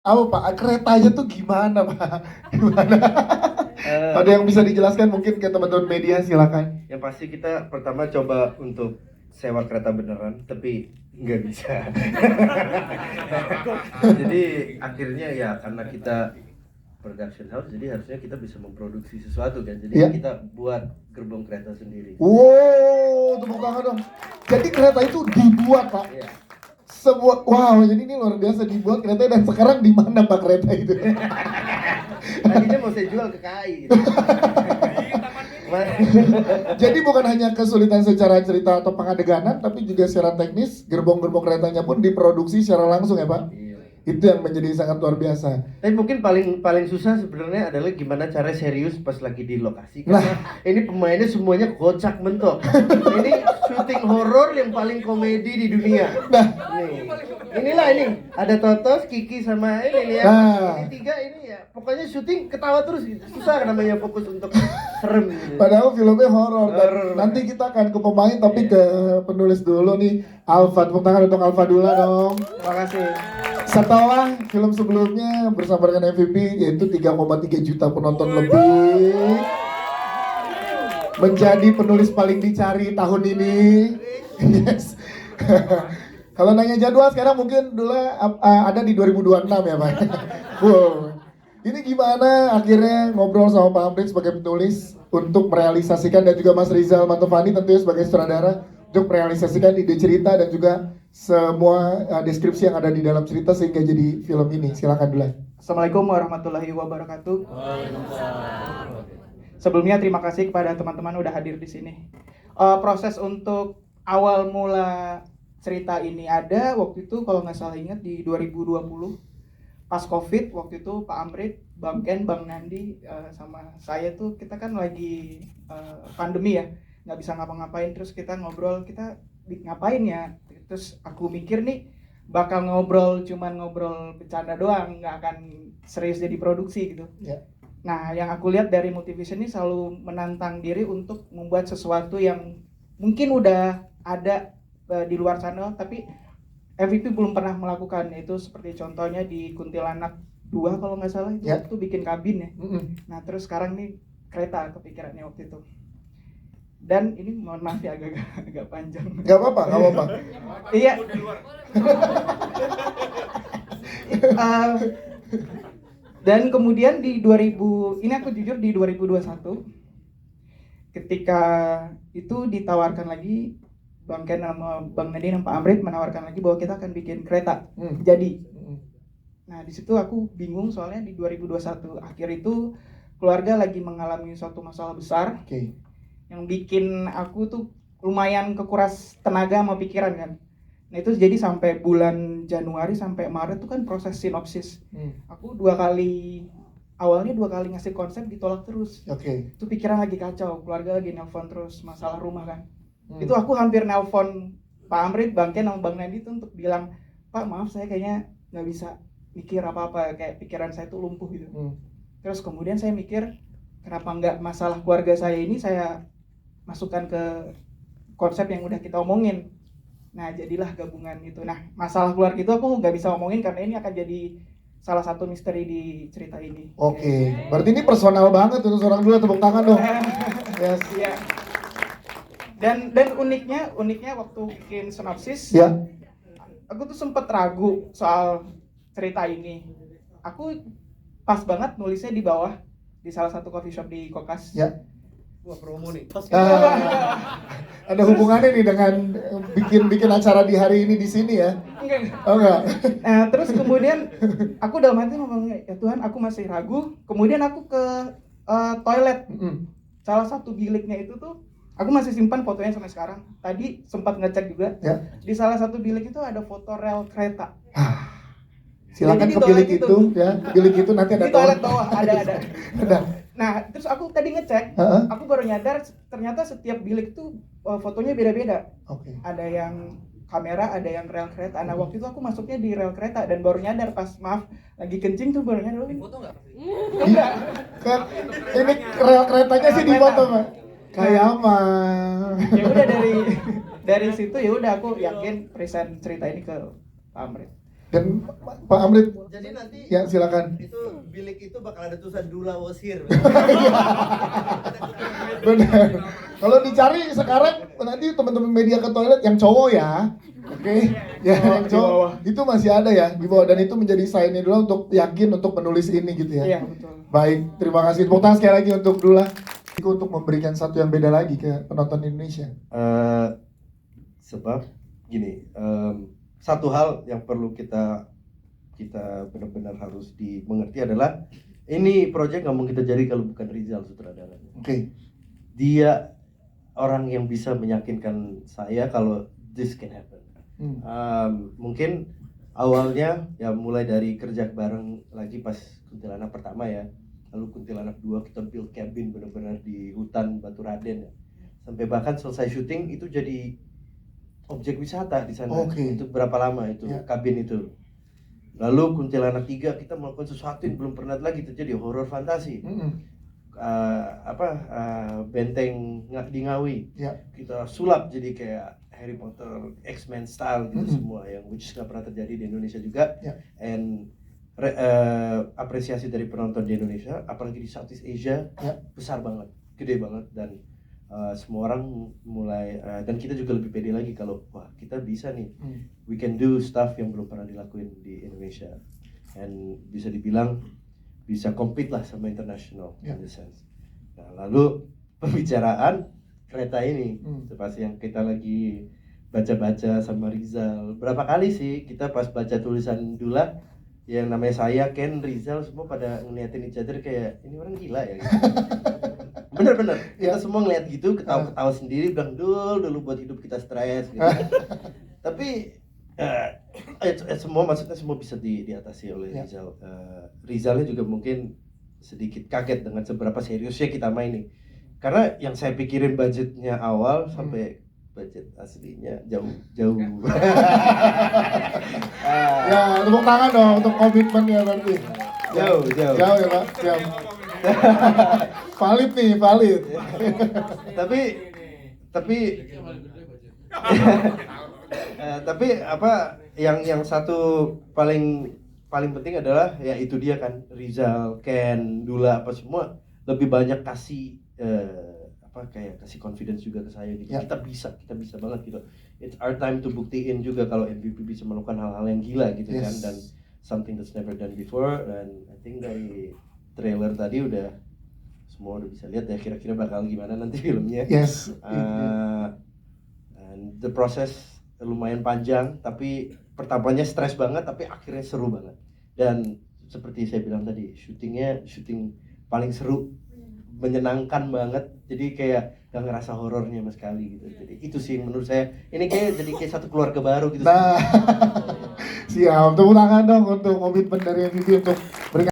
Apa Pak? Keretanya tuh gimana Pak? Gimana? Ada yang bisa dijelaskan mungkin ke teman-teman media, silakan. Yang pasti kita pertama coba untuk sewa kereta beneran, tapi nggak bisa. Jadi akhirnya ya karena kita production house, jadi harusnya kita bisa memproduksi sesuatu kan. Jadi Iya. kita buat gerbong kereta sendiri. Wow, tepuk tangan dong. Jadi kereta itu dibuat Pak. Iya. Sebuah, wow, jadi ini luar biasa dibuat kereta dan sekarang di mana Pak kereta itu? Tadinya mau saya jual ke KAI. Gitu. Jadi bukan hanya kesulitan secara cerita atau pengadeganan, tapi juga secara teknis, gerbong-gerbong keretanya pun diproduksi secara langsung ya Pak? Iya. Itu yang menjadi sangat luar biasa. Tapi mungkin paling susah sebenarnya adalah gimana cara serius pas lagi di lokasi. Karena ini pemainnya semuanya kocak mentok. Ini syuting horor yang paling komedi di dunia. Nah, Inilah ini ada Totos, Kiki sama ini ya. Nah. Ini tiga ini ya. Pokoknya syuting ketawa terus gitu. Susah namanya fokus untuk serem gitu. padahal filmnya horor. Dan Horor. nanti kita akan ke pemain, tapi ke penulis dulu nih. Alfa, tepuk tangan untuk Alfa dulu dong. Terima kasih. Setelah film sebelumnya bersama dengan MVP yaitu 3,3 juta penonton lebih, menjadi penulis paling dicari tahun ini. Yes. Kalau nanya jadwal sekarang mungkin dulu ada di 2026 ya Pak. Wow. Ini gimana akhirnya ngobrol sama Pak Amrit sebagai penulis untuk merealisasikan, dan juga Mas Rizal Mantovani tentunya sebagai sutradara untuk merealisasikan ide cerita dan juga semua deskripsi yang ada di dalam cerita sehingga jadi film ini. Silakan dulu. Assalamualaikum warahmatullahi wabarakatuh. Sebelumnya terima kasih kepada teman-teman udah hadir di sini. Proses untuk awal mula cerita ini ada waktu itu kalau nggak salah ingat di 2020 pas COVID. Waktu itu Pak Amrit, Bang Ken, Bang Nandi sama saya tuh kita kan lagi pandemi ya, nggak bisa ngapa-ngapain, terus kita ngobrol kita ngapain ya. Terus aku mikir nih bakal cuman ngobrol bercanda doang, nggak akan serius jadi produksi gitu. Ya. Nah, yang aku lihat dari Multivision ini selalu menantang diri untuk membuat sesuatu yang mungkin udah ada di luar sana, tapi MVP belum pernah melakukan. Itu seperti contohnya di Kuntilanak 2 kalau nggak salah itu, Ya. waktu bikin kabin ya. Mm-mm. Nah, terus sekarang nih kereta kepikirannya waktu itu. Dan ini mohon maaf ya agak panjang. Gak apa-apa, gak apa-apa. Iya. Dan kemudian di 2000, ini aku jujur di 2021 ketika itu ditawarkan lagi, Bang Ken sama Bang Nadi dan Pak Amrit menawarkan lagi bahwa kita akan bikin kereta. Jadi. Nah, di situ aku bingung soalnya di 2021 akhir itu keluarga lagi mengalami suatu masalah besar. Oke. Yang bikin aku tuh lumayan kekuras tenaga sama pikiran kan. Nah, itu jadi sampai bulan Januari sampai Maret tuh kan proses sinopsis. Aku awalnya dua kali ngasih konsep ditolak terus. Oke. Itu pikiran lagi kacau, keluarga lagi nelpon terus masalah rumah kan. Itu aku hampir nelpon Pak Amrit, Bang Ken sama Bang Nandi tuh untuk bilang, Pak maaf saya kayaknya nggak bisa mikir apa-apa, kayak pikiran saya tuh lumpuh gitu. Terus kemudian saya mikir, kenapa nggak masalah keluarga saya ini saya masukkan ke konsep yang udah kita omongin. Nah, jadilah gabungan itu. Nah, masalah keluarga itu aku nggak bisa omongin karena ini akan jadi salah satu misteri di cerita ini. Oke. Berarti ini personal banget untuk seorang dulu, tepuk tangan dong. Yes. Iya. Dan uniknya waktu bikin sinopsis, Ya. aku tuh sempet ragu soal cerita ini. Aku pas banget nulisnya di bawah di salah satu coffee shop di Kokas. Ya. Wah, promo nih. Ada hubungannya nih dengan bikin acara di hari ini di sini ya? Enggak. Oh enggak. Nah, terus kemudian aku dalam hati ngomong, ya Tuhan aku masih ragu. Kemudian aku ke toilet. Salah satu biliknya itu tuh aku masih simpan fotonya sampai sekarang. Tadi sempat ngecek juga. Ya. Di salah satu bilik itu ada foto rel kereta. Silakan Jadi ke di bilik toilet itu ya. Bilik itu nanti ada di toilet bawah ada. Ada. Nah, terus aku tadi ngecek, aku baru nyadar ternyata setiap bilik tuh fotonya beda-beda. Oke. Ada yang kamera, ada yang rel kereta. Nah, waktu itu aku masuknya di rel kereta dan baru nyadar pas lagi kencing tuh baru nyadar. Foto nggak? Enggak. Ini rel keretanya sih di foto, Pak. Kayak apa? Ya udah dari situ ya udah aku yakin present cerita ini ke Pak Amrit. Dan Pak Amrit, Jadi nanti ya silakan. itu bilik itu bakal ada tulisan Dula was here. Benar. Kalau dicari sekarang nanti teman-teman media ke toilet yang cowok ya. Oke. Ya, yang Di bawah. cowok itu masih ada ya di bawah, dan itu menjadi sign dulu untuk yakin untuk menulis ini gitu ya. Iya, betul. Baik, terima kasih. Tepuk tangan sekali lagi untuk Dula untuk memberikan satu yang beda lagi ke penonton Indonesia. Sebab gini, satu hal yang perlu kita benar-benar harus dimengerti adalah ini proyek nggak mungkin terjadi kalau bukan Rizal sutradaranya. Oke. Dia orang yang bisa meyakinkan saya kalau this can happen. Mungkin awalnya ya mulai dari kerja bareng lagi pas Kuntilanak pertama ya, lalu Kuntilanak 2 kita build cabin benar-benar di hutan Batu Raden ya, sampai bahkan selesai syuting itu jadi objek wisata di sana. Oke. Untuk berapa lama itu kabin itu. Lalu Kuntilanak 3 kita melakukan sesuatu yang belum pernah lagi terjadi, horor fantasi. Benteng di Ngawi. Ya. Kita sulap jadi kayak Harry Potter, X-Men style gitu semua yang which nggak pernah terjadi di Indonesia juga. Ya. And apresiasi dari penonton di Indonesia, apalagi di Southeast Asia, besar banget, gede banget, dan semua orang mulai dan kita juga lebih pede lagi kalau wah kita bisa nih, we can do stuff yang belum pernah dilakuin di Indonesia, and bisa dibilang bisa compete lah sama international in the sense. Nah lalu pembicaraan kereta ini, pas yang kita lagi baca-baca sama Rizal, berapa kali sih kita pas baca tulisan Dula yang namanya saya, Ken, Rizal semua pada ngeliatin each other kayak ini orang gila ya gitu. Bener-bener, kita semua ngeliat gitu, ketawa-ketawa sendiri, bilang dulu buat hidup kita stres gitu. Tapi semua maksudnya semua bisa diatasi oleh Rizal. Rizalnya juga mungkin sedikit kaget dengan seberapa seriusnya kita main nih. Karena yang saya pikirin budgetnya awal sampai budget aslinya jauh. Ya, tepuk tangan dong untuk komitmennya berarti. Jauh Jauh ya Pak, jauh. Valid nih, valid. Tapi apa yang satu paling penting adalah ya itu dia kan, Rizal, Ken, Dula apa semua lebih banyak kasih kayak kasih confidence juga ke saya gitu. Kita bisa banget gitu. It's our time to buktiin juga kalau MVP bisa melakukan hal-hal yang gila gitu kan, dan something that's never done before. Dan I think dari trailer tadi semua udah bisa lihat ya kira-kira bakal gimana nanti filmnya. And the process lumayan panjang, tapi pertamanya stres banget, tapi akhirnya seru banget. Dan seperti saya bilang tadi, syuting paling seru, menyenangkan banget. Jadi kayak gak ngerasa horornya sama sekali gitu. Jadi itu sih menurut saya ini kayak satu keluarga baru gitu. Nah, siap, tepuk tangan dong untuk komitmen dari MVP untuk berikan